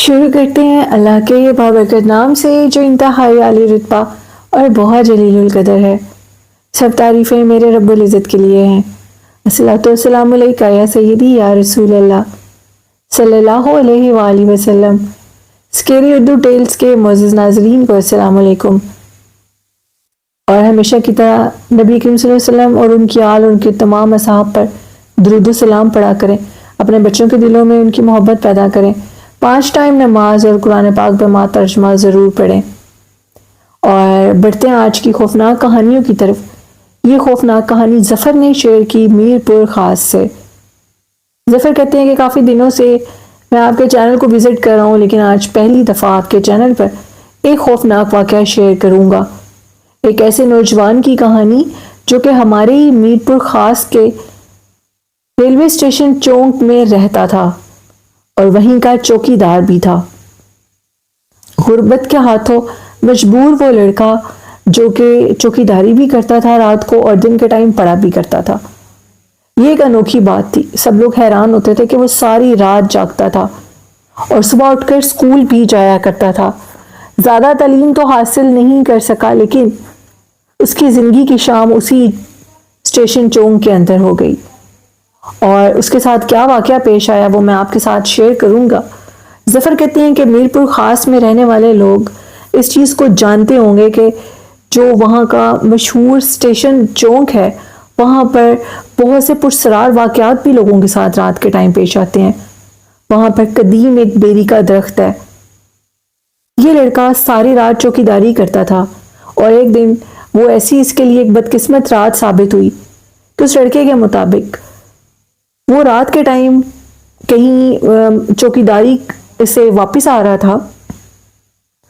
شروع کرتے ہیں اللہ کے یہ بابرکت نام سے جو انتہائی عالی رتبہ اور بہت جلیل القدر ہے۔ سب تعریفیں میرے رب العزت کے لیے ہیں۔ الصلاۃ والسلام علیکہ یا سیدی یا رسول اللہ صلی اللہ علیہ وآلہ وسلم۔ سکیری اردو ٹیلز کے معزز ناظرین کو السلام علیکم، اور ہمیشہ کی طرح نبی کریم صلی اللہ علیہ وسلم اور ان کی آل اور ان کے تمام اصحاب پر درود و سلام پڑھا کریں، اپنے بچوں کے دلوں میں ان کی محبت پیدا کریں، 5 ٹائم نماز اور قرآن پاک بما ترجمہ ضرور پڑھیں۔ اور بڑھتے ہیں آج کی خوفناک کہانیوں کی طرف۔ یہ خوفناک کہانی ظفر نے شیئر کی میر پور خاص سے۔ ظفر کہتے ہیں کہ کافی دنوں سے میں آپ کے چینل کو وزٹ کر رہا ہوں، لیکن آج پہلی دفعہ آپ کے چینل پر ایک خوفناک واقعہ شیئر کروں گا۔ ایک ایسے نوجوان کی کہانی جو کہ ہمارے ہی میر پور خاص کے ریلوے اسٹیشن چونک میں رہتا تھا اور وہیں کا چوکی دار بھی تھا۔ غربت کے ہاتھوں مجبور وہ لڑکا جو کہ چوکی داری بھی کرتا تھا رات کو اور دن کے ٹائم پڑھا بھی کرتا تھا۔ یہ ایک انوکھی بات تھی، سب لوگ حیران ہوتے تھے کہ وہ ساری رات جاگتا تھا اور صبح اٹھ کر اسکول بھی جایا کرتا تھا۔ زیادہ تعلیم تو حاصل نہیں کر سکا، لیکن اس کی زندگی کی شام اسی اسٹیشن چونک کے اندر ہو گئی، اور اس کے ساتھ کیا واقعہ پیش آیا وہ میں آپ کے ساتھ شیئر کروں گا۔ ظفر کہتے ہیں کہ میر پور خاص میں رہنے والے لوگ اس چیز کو جانتے ہوں گے کہ جو وہاں کا مشہور اسٹیشن چونک ہے، وہاں پر بہت سے پرسرار واقعات بھی لوگوں کے ساتھ رات کے ٹائم پیش آتے ہیں۔ وہاں پر قدیم ایک بیری کا درخت ہے۔ یہ لڑکا ساری رات چوکی داری کرتا تھا، اور ایک دن وہ ایسی اس کے لیے ایک بدقسمت رات ثابت ہوئی کہ اس لڑکے کے مطابق وہ رات کے ٹائم کہیں چوکی داری سے واپس آ رہا تھا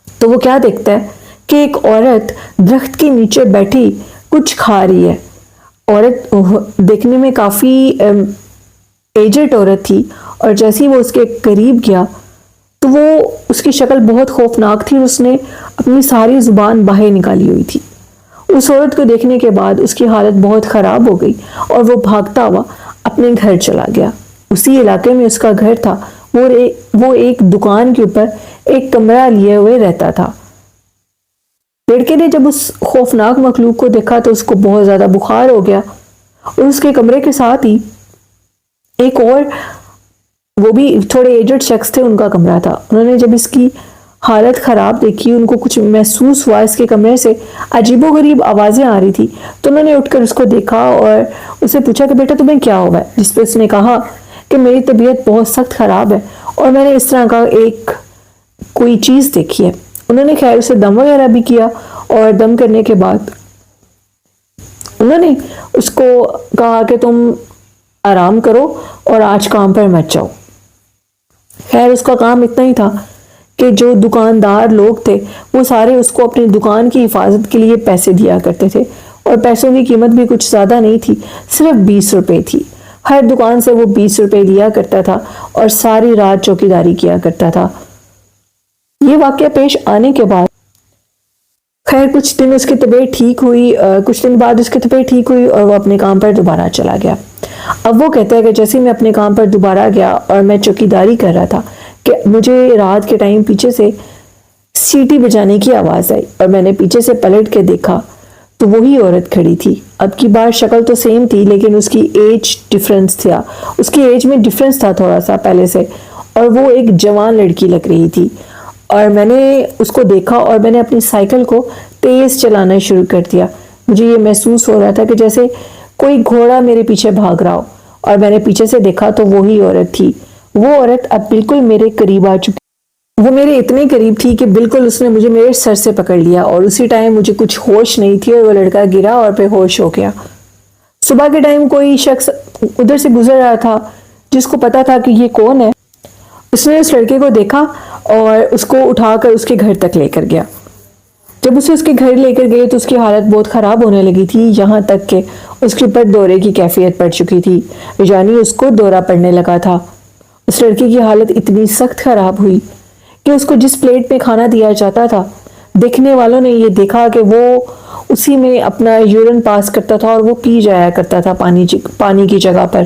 تو وہ کیا دیکھتا ہے کہ ایک عورت درخت کے نیچے بیٹھی کچھ کھا رہی ہے۔ عورت دیکھنے میں کافی ایجڈ عورت تھی، اور جیسے ہی وہ اس کے قریب گیا تو وہ اس کی شکل بہت خوفناک تھی، اس نے اپنی ساری زبان باہر نکالی ہوئی تھی۔ اس عورت کو دیکھنے کے بعد اس کی حالت بہت خراب ہو گئی اور وہ بھاگتا ہوا اپنے گھر چلا گیا۔ اسی علاقے میں اس کا گھر تھا، وہ ایک دکان کے اوپر ایک کمرہ لیے ہوئے رہتا تھا۔ لڑکے نے جب اس خوفناک مخلوق کو دیکھا تو اس کو بہت زیادہ بخار ہو گیا، اور اس کے کمرے کے ساتھ ہی ایک اور وہ بھی تھوڑے ایجڈ شخص تھے، ان کا کمرہ تھا۔ انہوں نے جب اس کی حالت خراب دیکھی، ان کو کچھ محسوس ہوا، اس کے کمرے سے عجیب و غریب آوازیں آ رہی تھی، تو انہوں نے اٹھ کر اس کو دیکھا اور اسے پوچھا کہ بیٹا تمہیں کیا ہوا ہے؟ جس پہ اس نے کہا کہ میری طبیعت بہت سخت خراب ہے اور میں نے اس طرح کا کوئی چیز دیکھی ہے۔ انہوں نے خیر اسے دم وغیرہ بھی کیا، اور دم کرنے کے بعد انہوں نے اس کو کہا کہ تم آرام کرو اور آج کام پر مت جاؤ۔ خیر اس کا کام اتنا ہی تھا کہ جو دکاندار لوگ تھے وہ سارے اس کو اپنی دکان کی حفاظت کے لیے پیسے دیا کرتے تھے، اور پیسوں کی قیمت بھی کچھ زیادہ نہیں تھی، صرف 20 روپے تھی۔ ہر دکان سے وہ 20 روپے لیا کرتا تھا اور ساری رات چوکی داری کیا کرتا تھا۔ یہ واقعہ پیش آنے کے بعد خیر کچھ دن اس کی طبیعت ٹھیک ہوئی، کچھ دن بعد اس کی طبیعت ٹھیک ہوئی اور وہ اپنے کام پر دوبارہ چلا گیا۔ اب وہ کہتا ہے کہ جیسے میں اپنے کام پر دوبارہ گیا اور میں چوکی داری کر رہا تھا کہ مجھے رات کے ٹائم پیچھے سے سیٹی بجانے کی آواز آئی، اور میں نے پیچھے سے پلٹ کے دیکھا تو وہی عورت کھڑی تھی۔ اب کی بار شکل تو سیم تھی، لیکن اس کی ایج ڈیفرنس تھا، اس کی ایج میں ڈیفرنس تھا تھوڑا سا پہلے سے، اور وہ ایک جوان لڑکی لگ رہی تھی۔ اور میں نے اس کو دیکھا اور میں نے اپنی سائیکل کو تیز چلانا شروع کر دیا۔ مجھے یہ محسوس ہو رہا تھا کہ جیسے کوئی گھوڑا میرے پیچھے بھاگ رہا ہو، اور میں نے پیچھے سے دیکھا تو وہی عورت تھی۔ وہ عورت اب بالکل میرے قریب آ چکی، وہ میرے اتنے قریب تھی کہ بالکل اس نے مجھے میرے سر سے پکڑ لیا، اور اسی ٹائم مجھے کچھ ہوش نہیں تھی اور وہ لڑکا گرا اور بے ہوش ہو گیا۔ صبح کے ٹائم کوئی شخص ادھر سے گزر رہا تھا جس کو پتا تھا کہ یہ کون ہے، اس نے اس لڑکے کو دیکھا اور اس کو اٹھا کر اس کے گھر تک لے کر گیا۔ جب اسے اس کے گھر لے کر گئے تو اس کی حالت بہت خراب ہونے لگی تھی، یہاں تک کہ اس کے اوپر دورے کی کیفیت پڑ چکی تھی، یعنی اس کو دورہ پڑنے لگا تھا۔ اس لڑکی کی حالت اتنی سخت خراب ہوئی کہ اس کو جس پلیٹ میں کھانا دیا جاتا تھا، دیکھنے والوں نے یہ دیکھا کہ وہ اسی میں اپنا یورین پاس کرتا تھا اور وہ پی جایا کرتا تھا پانی کی جگہ پر۔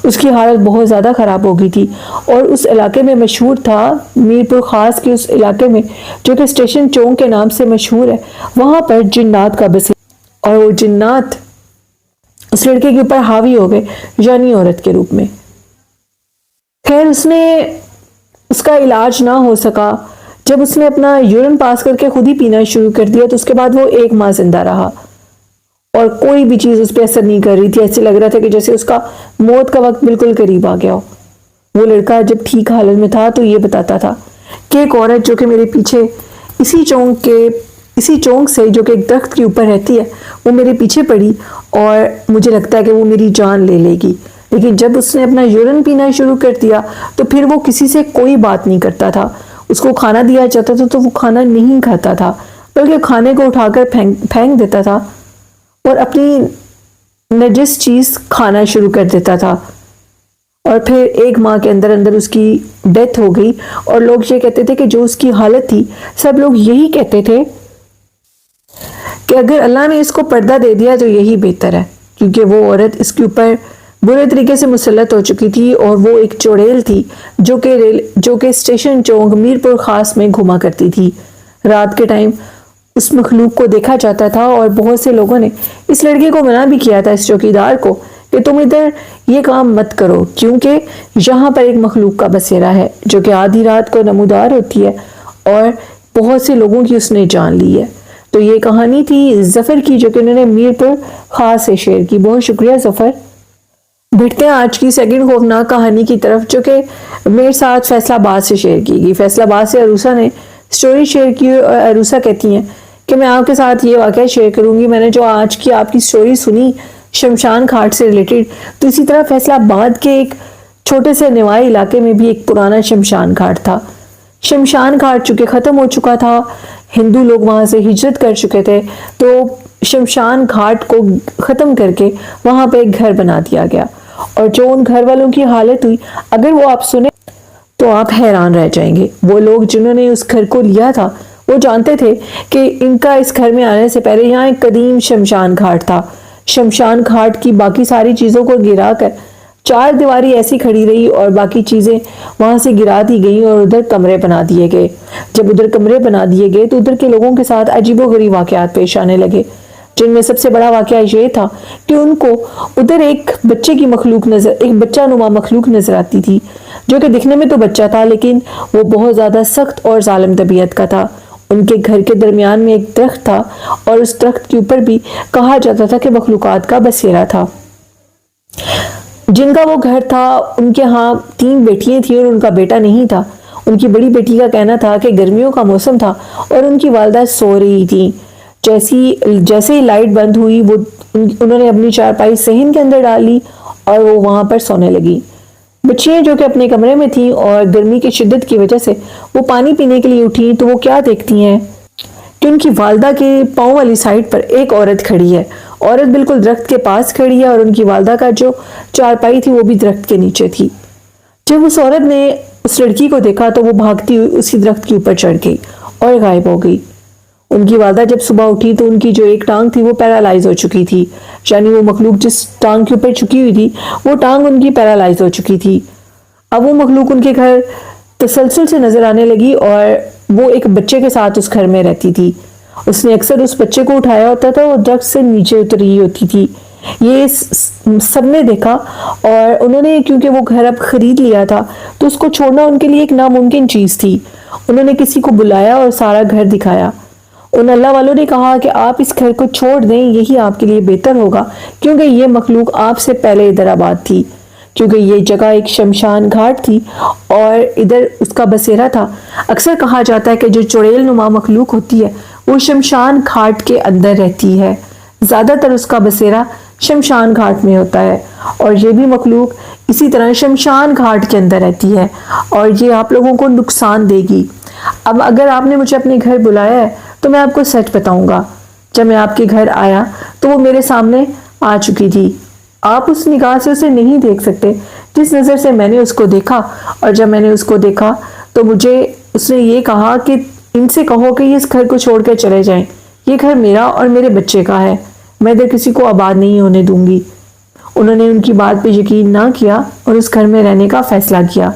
اس کی حالت بہت زیادہ خراب ہو گئی تھی، اور اس علاقے میں مشہور تھا، میر پور خاص کے اس علاقے میں جو کہ اسٹیشن چونک کے نام سے مشہور ہے، وہاں پر جنات کا بسیرا، اور وہ جنات اس لڑکے کے اوپر حاوی ہو گئے جانی عورت کے روپ میں۔ خیر اس کا علاج نہ ہو سکا۔ جب اس نے اپنا یورین پاس کر کے خود ہی پینا شروع کر دیا تو اس کے بعد وہ 1 ماہ زندہ رہا، اور کوئی بھی چیز اس پہ اثر نہیں کر رہی تھی۔ ایسے لگ رہا تھا کہ جیسے اس کا موت کا وقت بالکل قریب آ گیا ہو۔ وہ لڑکا جب ٹھیک حالت میں تھا تو یہ بتاتا تھا کہ ایک عورت جو کہ میرے پیچھے اسی چونک سے جو کہ ایک درخت کے اوپر رہتی ہے، وہ میرے پیچھے پڑی اور مجھے لگتا ہے کہ وہ میری جان لے لے گی، لیکن جب اس نے اپنا یورین پینا شروع کر دیا تو پھر وہ کسی سے کوئی بات نہیں کرتا تھا۔ اس کو کھانا دیا جاتا تھا تو وہ کھانا نہیں کھاتا تھا، بلکہ کھانے کو اٹھا کر پھینک دیتا تھا اور اپنی نجس چیز کھانا شروع کر دیتا تھا، اور پھر 1 ماہ کے اندر اندر اس کی ڈیتھ ہو گئی۔ اور لوگ یہ کہتے تھے کہ جو اس کی حالت تھی، سب لوگ یہی کہتے تھے کہ اگر اللہ نے اس کو پردہ دے دیا تو یہی بہتر ہے، کیونکہ وہ عورت اس کے اوپر برے طریقے سے مسلط ہو چکی تھی، اور وہ ایک چڑیل تھی جو کہ اسٹیشن چونک میر پور خاص میں گھوما کرتی تھی۔ رات کے ٹائم اس مخلوق کو دیکھا جاتا تھا، اور بہت سے لوگوں نے اس لڑکے کو منع بھی کیا تھا، اس چوکیدار کو، کہ تم ادھر یہ کام مت کرو، کیونکہ یہاں پر ایک مخلوق کا بسیرا ہے جو کہ آدھی رات کو نمودار ہوتی ہے، اور بہت سے لوگوں کی اس نے جان لی ہے۔ تو یہ کہانی تھی ظفر کی جو کہ انہوں نے میر پور خاص سے شیئر کی۔ بہت شکریہ ظفر۔ بڑھتے ہیں آج کی سیکنڈ خوفناک کہانی کی طرف، جو کہ میرے ساتھ فیصلہ آباد سے شیئر کی گئی۔ فیصلہ آباد سے عروسہ نے سٹوری شیئر کی، اور عروسہ کہتی ہیں کہ میں آپ کے ساتھ یہ واقعہ شیئر کروں گی۔ میں نے جو آج کی آپ کی سٹوری سنی شمشان گھاٹ سے ریلیٹڈ، تو اسی طرح فیصلہ آباد کے ایک چھوٹے سے نوائی علاقے میں بھی ایک پرانا شمشان گھاٹ تھا۔ شمشان گھاٹ چونکہ ختم ہو چکا تھا، ہندو لوگ وہاں سے ہجرت کر چکے تھے، تو شمشان گھاٹ کو ختم کر کے وہاں پہ ایک گھر بنا دیا گیا، اور جو ان گھر والوں کی حالت ہوئی، اگر وہ آپ سنیں تو آپ حیران رہ جائیں گے۔ وہ لوگ جنہوں نے اس گھر کو لیا تھا وہ جانتے تھے کہ ان کا اس گھر میں آنے سے پہلے یہاں ایک قدیم شمشان گھاٹ تھا۔ شمشان گھاٹ کی باقی ساری چیزوں کو گرا کر 4 دیواری ایسی کھڑی رہی، اور باقی چیزیں وہاں سے گرا دی گئیں اور ادھر کمرے بنا دیے گئے۔ جب ادھر کمرے بنا دیے گئے تو ادھر کے لوگوں کے ساتھ عجیب و غریب واقعات پیش آنے لگے، جن میں سب سے بڑا واقعہ یہ تھا کہ ان کو ادھر ایک بچہ نما مخلوق نظر آتی تھی، جو کہ دکھنے میں تو بچہ تھا لیکن وہ بہت زیادہ سخت اور ظالم طبیعت کا تھا۔ ان کے گھر کے درمیان میں ایک درخت تھا، اور اس درخت کے اوپر بھی کہا جاتا تھا کہ مخلوقات کا بسیرا تھا۔ جن کا وہ گھر تھا ان کے ہاں 3 بیٹیاں تھیں اور ان کا بیٹا نہیں تھا۔ ان کی بڑی بیٹی کا کہنا تھا کہ گرمیوں کا موسم تھا اور ان کی والدہ سو رہی تھی۔ جیسے ہی لائٹ بند ہوئی، انہوں نے اپنی چارپائی صحن کے اندر ڈالی اور وہ وہاں پر سونے لگی۔ بچیاں جو کہ اپنے کمرے میں تھیں اور گرمی کی شدت کی وجہ سے وہ پانی پینے کے لیے اٹھی تو وہ کیا دیکھتی ہیں کہ ان کی والدہ کے پاؤں والی سائڈ پر ایک عورت کھڑی ہے۔ عورت بالکل درخت کے پاس کھڑی ہے، اور ان کی والدہ کا جو چارپائی تھی وہ بھی درخت کے نیچے تھی۔ جب اس عورت نے اس لڑکی کو دیکھا تو وہ بھاگتی ہوئی اسی درخت کے اوپر چڑھ گئی اور غائب ہو گئی۔ ان کی والدہ جب صبح اٹھی تو ان کی جو ایک ٹانگ تھی وہ پیرالائز ہو چکی تھی، یعنی وہ مخلوق جس ٹانگ کے اوپر چکی ہوئی تھی وہ ٹانگ ان کی پیرالائز ہو چکی تھی۔ اب وہ مخلوق ان کے گھر تسلسل سے نظر آنے لگی، اور وہ ایک بچے کے ساتھ اس گھر میں رہتی تھی۔ اس نے اکثر اس بچے کو اٹھایا ہوتا تھا اور درخت سے نیچے اتر رہی ہوتی تھی۔ یہ سب نے دیکھا، اور انہوں نے کیونکہ وہ گھر اب خرید لیا تھا تو اس کو چھوڑنا ان کے لیے ایک ناممکن چیز تھی۔ انہوں نے کسی کو بلایا اور سارا گھر دکھایا۔ ان اللہ والوں نے کہا کہ آپ اس گھر کو چھوڑ دیں، یہی آپ کے لیے بہتر ہوگا، کیونکہ یہ مخلوق آپ سے پہلے ادھر آباد تھی، کیونکہ یہ جگہ ایک شمشان گھاٹ تھی اور ادھر اس کا بسیرا تھا۔ اکثر کہا جاتا ہے کہ جو چڑیل نما مخلوق ہوتی ہے وہ شمشان گھاٹ کے اندر رہتی ہے، زیادہ تر اس کا بسیرا شمشان گھاٹ میں ہوتا ہے، اور یہ بھی مخلوق اسی طرح شمشان گھاٹ کے اندر رہتی ہے، اور یہ آپ لوگوں کو نقصان دے گی۔ اب اگر آپ نے مجھے اپنے گھر بلایا ہے تو میں آپ کو سچ بتاؤں گا، جب میں آپ کے گھر آیا تو وہ میرے سامنے آ چکی تھی۔ آپ اس نگاہ سے اسے نہیں دیکھ سکتے جس نظر سے میں نے اس کو دیکھا، اور جب میں نے اس کو دیکھا تو مجھے اس نے یہ کہا کہ ان سے کہو کہ یہ اس گھر کو چھوڑ کر چلے جائیں، یہ گھر میرا اور میرے بچے کا ہے، میں ادھر کسی کو آباد نہیں ہونے دوں گی۔ انہوں نے ان کی بات پہ یقین نہ کیا اور اس گھر میں رہنے کا فیصلہ کیا۔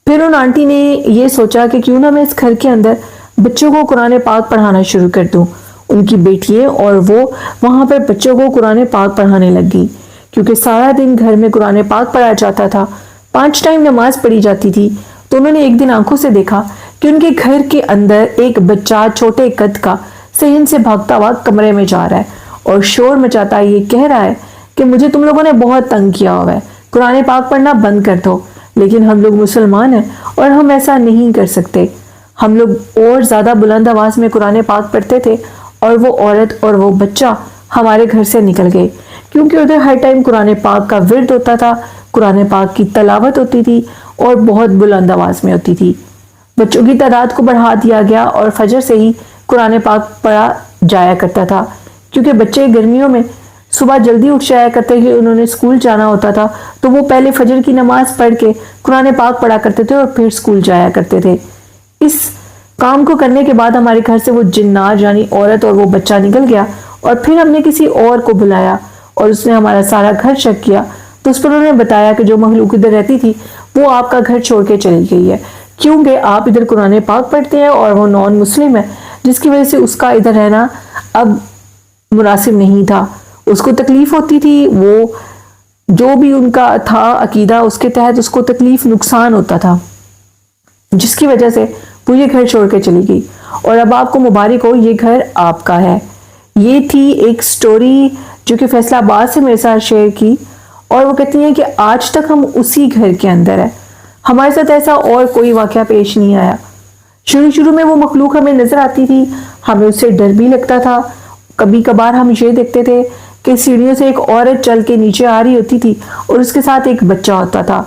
پھر ان آنٹی نے یہ سوچا کہ کیوں نہ میں اس گھر کے اندر بچوں کو قرآن پاک پڑھانا شروع کر دوں۔ ان کی بیٹیاں اور وہ وہاں پر بچوں کو قرآن پاک پڑھانے لگ گئی، کیونکہ سارا دن گھر میں قرآن پاک پڑھا جاتا تھا، 5 ٹائم نماز پڑھی جاتی تھی۔ تو انہوں نے ایک دن آنکھوں سے دیکھا کہ ان کے گھر کے اندر ایک بچہ چھوٹے قد کا صحن سے بھاگتا ہوا کمرے میں جا رہا ہے اور شور مچاتا یہ کہہ رہا ہے کہ مجھے تم لوگوں نے بہت تنگ کیا ہوا ہے، قرآن پاک پڑھنا بند کر دو۔ لیکن ہم لوگ مسلمان ہیں اور ہم ایسا نہیں کر سکتے۔ ہم لوگ اور زیادہ بلند آواز میں قرآن پاک پڑھتے تھے اور وہ عورت اور وہ بچہ ہمارے گھر سے نکل گئے، کیونکہ ادھر ہر ٹائم قرآن پاک کا ورد ہوتا تھا، قرآن پاک کی تلاوت ہوتی تھی اور بہت بلند آواز میں ہوتی تھی۔ بچوں کی تعداد کو بڑھا دیا گیا اور فجر سے ہی قرآن پاک پڑھا جایا کرتا تھا، کیونکہ بچے گرمیوں میں صبح جلدی اٹھ جایا کرتے کہ انہوں نے اسکول جانا ہوتا تھا، تو وہ پہلے فجر کی نماز پڑھ کے قرآن پاک پڑھا کرتے تھے اور پھر اسکول جایا کرتے تھے۔ اس کام کو کرنے کے بعد ہمارے گھر سے وہ جنات یعنی عورت اور وہ بچہ نکل گیا، اور پھر ہم نے کسی اور کو بلایا اور اس نے ہمارا سارا گھر چیک کیا، تو اس پر انہوں نے بتایا کہ جو مخلوق ادھر رہتی تھی وہ آپ کا گھر چھوڑ کے چلی گئی ہے، کیونکہ آپ ادھر قرآن پاک پڑھتے ہیں اور وہ نان مسلم ہے، جس کی وجہ سے اس کا ادھر رہنا اب مناسب نہیں تھا۔ اس کو تکلیف ہوتی تھی، وہ جو بھی ان کا تھا عقیدہ اس کے تحت اس کو تکلیف نقصان ہوتا تھا، جس کی وجہ سے وہ یہ گھر چھوڑ کے چلی گئی، اور اب آپ کو مبارک ہو، یہ گھر آپ کا ہے۔ یہ تھی ایک سٹوری جو کہ فیصلہ آباد سے میرے ساتھ شیئر کی، اور وہ کہتی ہیں کہ آج تک ہم اسی گھر کے اندر ہیں، ہمارے ساتھ ایسا اور کوئی واقعہ پیش نہیں آیا۔ شروع میں وہ مخلوق ہمیں نظر آتی تھی، ہمیں اس سے ڈر بھی لگتا تھا، کبھی کبھار ہم یہ دیکھتے تھے کہ سیڑھیوں سے ایک عورت چل کے نیچے آ رہی ہوتی تھی اور اس کے ساتھ ایک بچہ ہوتا تھا،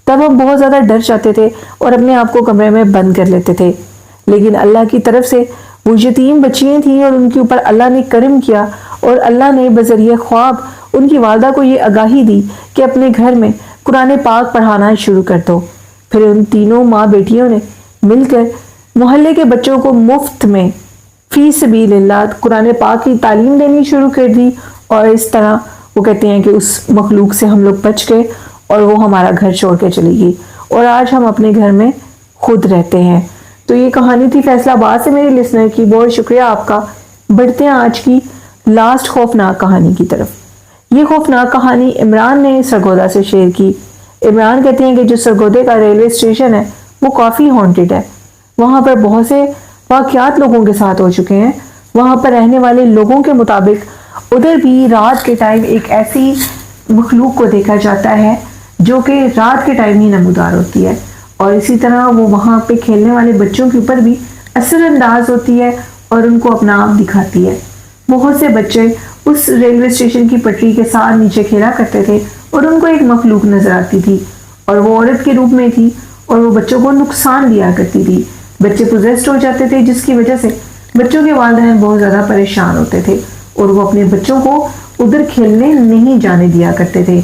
تب ہم بہت زیادہ ڈر جاتے تھے اور اپنے آپ کو کمرے میں بند کر لیتے تھے۔ لیکن اللہ کی طرف سے وہ یتیم بچیاں تھیں اور ان کے اوپر اللہ نے کرم کیا، اور اللہ نے بذریعہ خواب ان کی والدہ کو یہ آگاہی دی کہ اپنے گھر میں قرآن پاک پڑھانا شروع کر دو۔ پھر ان تینوں ماں بیٹیوں نے مل کر محلے کے بچوں کو مفت میں فی سبیل اللہ قرآن پاک کی تعلیم دینی شروع کر دی، اور اس طرح وہ کہتے ہیں کہ اس مخلوق سے ہم لوگ بچ گئے اور وہ ہمارا گھر چھوڑ کے چلی گئی، اور آج ہم اپنے گھر میں خود رہتے ہیں۔ تو یہ کہانی تھی فیصلہ آباد سے میرے لسنر کی، بہت شکریہ آپ کا۔ بڑھتے ہیں آج کی لاسٹ خوفناک کہانی کی طرف۔ یہ خوفناک کہانی عمران نے سرگودا سے شیئر کی۔ عمران کہتے ہیں کہ جو سرگودے کا ریلوے اسٹیشن ہے وہ کافی ہانٹڈ ہے، وہاں پر بہت سے واقعات لوگوں کے ساتھ ہو چکے ہیں۔ وہاں پر رہنے والے لوگوں کے مطابق ادھر بھی رات کے ٹائم ایک ایسی مخلوق کو دیکھا جاتا ہے جو کہ رات کے ٹائم ہی نمودار ہوتی ہے، اور اسی طرح وہ وہاں پہ کھیلنے والے بچوں کے اوپر بھی اثر انداز ہوتی ہے اور ان کو اپنا آپ دکھاتی ہے۔ بہت سے بچے اس ریلوے اسٹیشن کی پٹری کے ساتھ نیچے کھیلا کرتے تھے اور ان کو ایک مخلوق نظر آتی تھی، اور وہ عورت کے روپ میں تھی اور وہ بچوں کو نقصان دیا کرتی تھی۔ بچے پوزیسڈ ہو جاتے تھے، جس کی وجہ سے بچوں کے والدین بہت زیادہ پریشان ہوتے تھے اور وہ اپنے بچوں کو ادھر کھیلنے نہیں جانے دیا کرتے تھے۔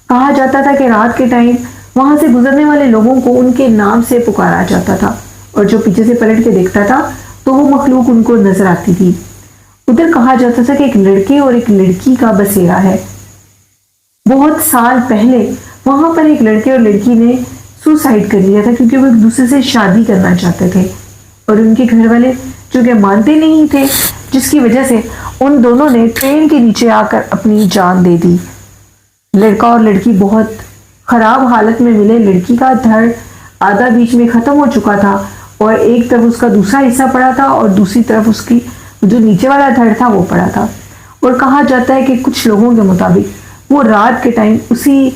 کہا جاتا تھا کہ رات کے ٹائم وہاں سے گزرنے والے لوگوں کو ان کے نام سے پکارا جاتا تھا، اور جو پیچھے سے پلٹ کے دیکھتا تھا تو وہ مخلوق ان کو نظر آتی تھی۔ ادھر کہا جاتا تھا کہ ایک لڑکے اور ایک لڑکی کا بسیرا ہے۔ بہت سال پہلے وہاں پر ایک لڑکے اور لڑکی نے سوسائڈ کر لیا تھا، کیونکہ وہ ایک دوسرے سے شادی کرنا چاہتے تھے، اور ان کے گھر والے چونکہ مانتے نہیں تھے، جس کی وجہ سے ان دونوں نے ٹرین کے نیچے آ کر اپنی جان دے دی۔ لڑکا اور لڑکی بہت خراب حالت میں ملے، لڑکی کا دھڑ آدھا بیچ میں ختم ہو چکا تھا اور ایک طرف اس کا دوسرا حصہ پڑا تھا اور دوسری طرف اس کی جو نیچے والا دھڑ تھا وہ پڑا تھا، اور کہا جاتا ہے کہ کچھ لوگوں کے مطابق وہ رات کے ٹائم اسی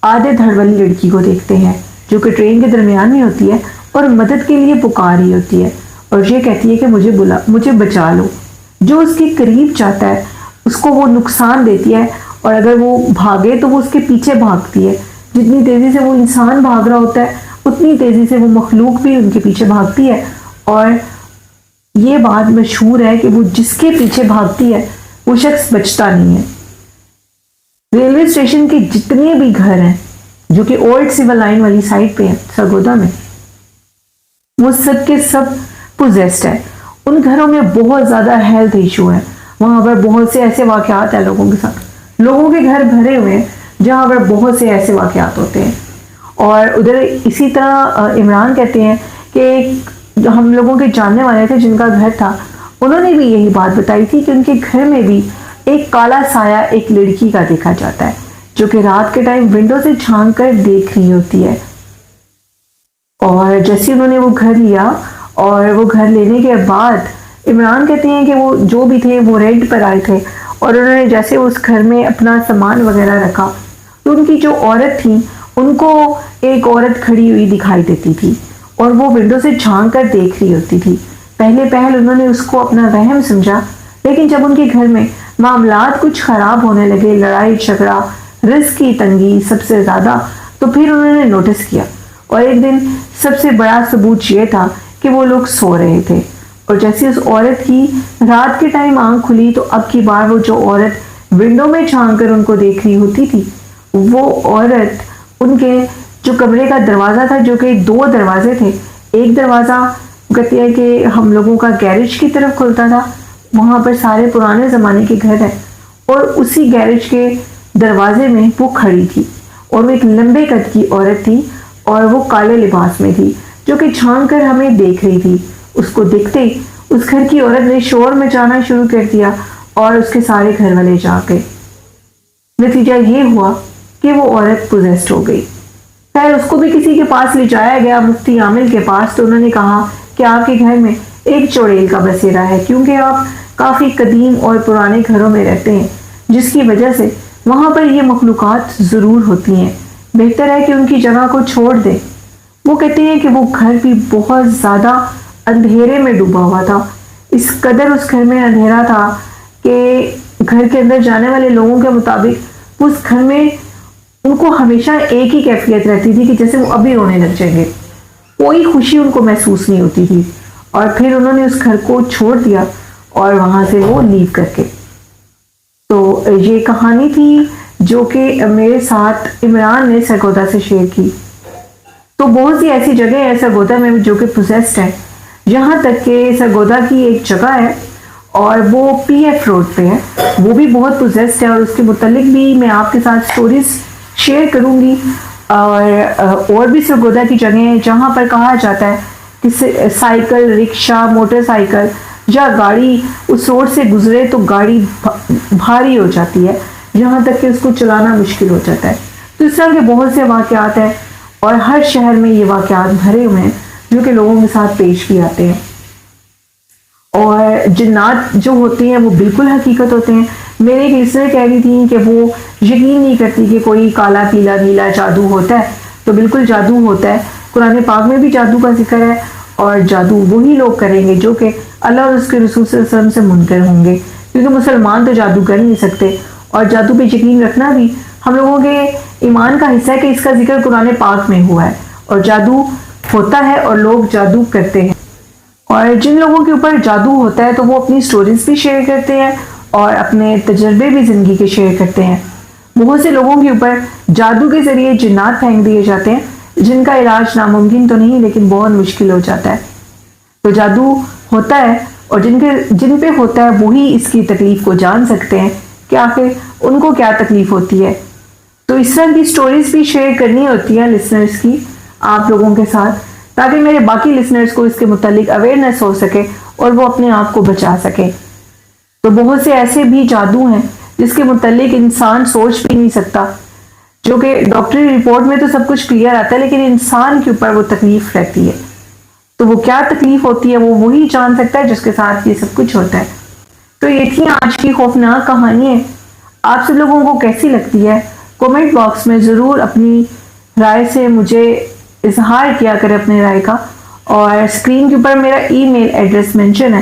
آدھے دھڑ والی لڑکی کو دیکھتے ہیں جو کہ ٹرین کے درمیان میں ہوتی ہے اور مدد کے لیے پکار رہی ہوتی ہے، اور یہ کہتی ہے کہ مجھے بچا لو۔ جو اس کے قریب جاتا ہے اس کو وہ نقصان دیتی ہے، اور اگر وہ بھاگے تو وہ اس کے پیچھے بھاگتی ہے۔ جتنی تیزی سے وہ انسان بھاگ رہا ہوتا ہے اتنی تیزی سے وہ مخلوق بھی ان کے پیچھے بھاگتی ہے، اور یہ بات مشہور ہے کہ وہ جس کے پیچھے بھاگتی ہے وہ شخص بچتا نہیں ہے۔ ریلوے اسٹیشن کے جتنے بھی گھر ہیں جو کہ اولڈ سول لائن والی سائڈ پہ ہیں سرگودا میں، وہ سب کے سب پوزیسڈ ہے۔ ان گھروں میں بہت زیادہ ہیلتھ ایشو ہے، وہاں پر بہت سے ایسے واقعات ہیں لوگوں کے ساتھ، لوگوں کے گھر بھرے ہوئے ہیں جہاں پر بہت سے ایسے واقعات ہوتے ہیں. اور ادھر اسی طرح عمران کہتے ہیں کہ جو ہم لوگوں کے جاننے والے تھے جن کا گھر تھا، انہوں نے بھی یہی بات بتائی تھی کہ ان کے گھر میں بھی ایک کالا سایہ ایک لڑکی کا دیکھا جاتا ہے جو کہ رات کے ٹائم ونڈو سے جھانک کر دیکھ رہی ہوتی ہے. اور جیسے انہوں نے وہ گھر لیا اور وہ گھر لینے کے بعد عمران کہتے ہیں کہ وہ جو بھی تھے وہ رینٹ پر آئے تھے اور انہوں نے جیسے اس گھر میں اپنا سامان وغیرہ رکھا تو ان کی جو عورت تھی ان کو ایک عورت کھڑی ہوئی دکھائی دیتی تھی اور وہ ونڈو سے جھانک کر دیکھ رہی ہوتی تھی. پہلے انہوں نے اس کو اپنا وہم سمجھا، لیکن جب ان کے گھر میں معاملات کچھ خراب ہونے لگے، لڑائی جھگڑا، رزق کی تنگی سب سے زیادہ، تو پھر انہوں نے نوٹس کیا. اور ایک دن سب سے بڑا ثبوت یہ تھا کہ وہ لوگ سو رہے تھے اور جیسے اس عورت کی رات کے ٹائم آنکھ کھلی تو اب کی بار وہ جو عورت ونڈو میں جھانک کر ان کو دیکھ رہی ہوتی تھی، وہ عورت ان کے جو کمرے کا دروازہ تھا، جو کہ 2 دروازے تھے، ایک دروازہ کہتے ہیں کہ ہم لوگوں کا گیرج کی طرف کھلتا تھا، وہاں پر سارے پرانے زمانے کے گھر ہیں، اور اسی گیرج کے دروازے میں وہ کھڑی تھی اور وہ ایک لمبے قد کی عورت تھی اور وہ کالے لباس میں تھی جو کہ جھانک کر ہمیں دیکھ رہی تھی. اس کو دیکھتے ہی اس گھر کی عورت نے شور مچانا شروع کر دیا اور اس کے سارے گھر والے جاگ گئے. نتیجہ یہ ہوا کہ وہ عورت پوزیسڈ ہو گئی. خیر اس کو بھی کسی کے پاس لے جایا گیا، مفتی عامل کے پاس، تو انہوں نے کہا کہ آپ کے گھر میں ایک چڑیل کا بسیرا ہے کیونکہ آپ کافی قدیم اور پرانے گھروں میں رہتے ہیں جس کی وجہ سے وہاں پر یہ مخلوقات ضرور ہوتی ہیں، بہتر ہے کہ ان کی جگہ کو چھوڑ دیں. وہ کہتے ہیں کہ وہ گھر بھی بہت زیادہ اندھیرے میں ڈوبا ہوا تھا، اس قدر اس گھر میں اندھیرا تھا کہ گھر کے اندر جانے والے لوگوں کے مطابق اس گھر میں ان کو ہمیشہ ایک ہی کیفیت رہتی تھی کہ جیسے وہ ابھی رونے لگ جائیں گے، کوئی خوشی ان کو محسوس نہیں ہوتی تھی. اور پھر انہوں نے اس گھر کو چھوڑ دیا اور وہاں سے وہ لیو کر کے. تو یہ کہانی تھی جو کہ میرے ساتھ عمران نے سرگودا سے شیئر کی. تو بہت سی ایسی جگہ ہے سرگودا میں جو کہ پوزیسڈ ہے، یہاں تک کہ سرگودا کی ایک جگہ ہے اور وہ پی ایف روڈ پہ ہے، وہ بھی بہت پوزیسڈ ہے اور اس کے متعلق بھی میں آپ کے ساتھ سٹوریز شیئر کروں گی. اور بھی سرگودا کی جگہ ہیں جہاں پر کہا جاتا ہے کہ سائیکل، رکشہ، موٹر سائیکل یا گاڑی اس روڈ سے گزرے تو گاڑی بھاری ہو جاتی ہے، یہاں تک کہ اس کو چلانا مشکل ہو جاتا ہے. تو اس طرح کے بہت سے واقعات ہیں اور ہر شہر میں یہ واقعات بھرے ہوئے ہیں جو کہ لوگوں کے ساتھ پیش بھی آتے ہیں. اور جنات جو ہوتے ہیں وہ بالکل حقیقت ہوتے ہیں. میرے ایک لسنر کہہ رہی تھی کہ وہ یقین نہیں کرتی کہ کوئی کالا پیلا نیلا جادو ہوتا ہے، تو بالکل جادو ہوتا ہے. قرآن پاک میں بھی جادو کا ذکر ہے اور جادو وہی لوگ کریں گے جو کہ اللہ اور اس کے رسول صلی اللہ علیہ وسلم سے منکر ہوں گے، کیونکہ مسلمان تو جادو کر نہیں سکتے. اور جادو پہ یقین رکھنا بھی ہم لوگوں کے ایمان کا حصہ ہے کہ اس کا ذکر قرآن پاک میں ہوا ہے اور جادو ہوتا ہے اور لوگ جادو کرتے ہیں. اور جن لوگوں کے اوپر جادو ہوتا ہے تو وہ اپنی سٹوریز بھی شیئر کرتے ہیں اور اپنے تجربے بھی زندگی کے شیئر کرتے ہیں. بہت سے لوگوں کے اوپر جادو کے ذریعے جنات پھینک دیے جاتے ہیں جن کا علاج ناممکن تو نہیں لیکن بہت مشکل ہو جاتا ہے. تو جادو ہوتا ہے اور جن پہ ہوتا ہے وہی اس کی تکلیف کو جان سکتے ہیں کہ آخر ان کو کیا تکلیف ہوتی ہے. تو اس طرح کی سٹوریز بھی شیئر کرنی ہوتی ہیں لسنرز کی آپ لوگوں کے ساتھ، تاکہ میرے باقی لسنرز کو اس کے متعلق اویئرنیس ہو سکے اور وہ اپنے آپ کو بچا سکے. تو بہت سے ایسے بھی جادو ہیں جس کے متعلق انسان سوچ بھی نہیں سکتا، جو کہ ڈاکٹری رپورٹ میں تو سب کچھ کلیئر آتا ہے لیکن انسان کے اوپر وہ تکلیف رہتی ہے. تو وہ کیا تکلیف ہوتی ہے وہ وہی جان سکتا ہے جس کے ساتھ یہ سب کچھ ہوتا ہے. تو یہ تھی آج کی خوفناک کہانی. آپ سب لوگوں کو کیسی لگتی ہے کومنٹ باکس میں ضرور اپنی رائے سے مجھے اظہار کیا کریں اپنے رائے کا. اور اسکرین کے اوپر میرا ای میل ایڈریس مینشن ہے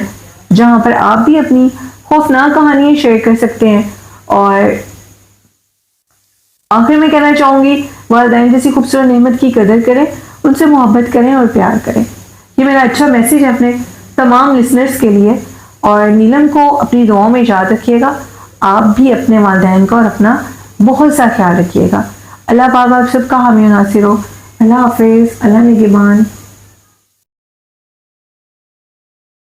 جہاں پر آپ بھی اپنی خوفناک کہانیاں شیئر کر سکتے ہیں. اور آخر میں کہنا چاہوں گی والدین جیسی خوبصورت نعمت کی قدر کریں، ان سے محبت کریں اور پیار کریں. یہ میرا اچھا میسیج ہے اپنے تمام لسنرز کے لیے. اور نیلم کو اپنی دعاؤں میں یاد رکھیے گا. آپ بھی اپنے والدین کا اور اپنا بہت سا خیال رکھیے گا. اللہ پاک آپ سب کا حامی و ناصر ہو. اللہ حافظ. اللہ نگہبان.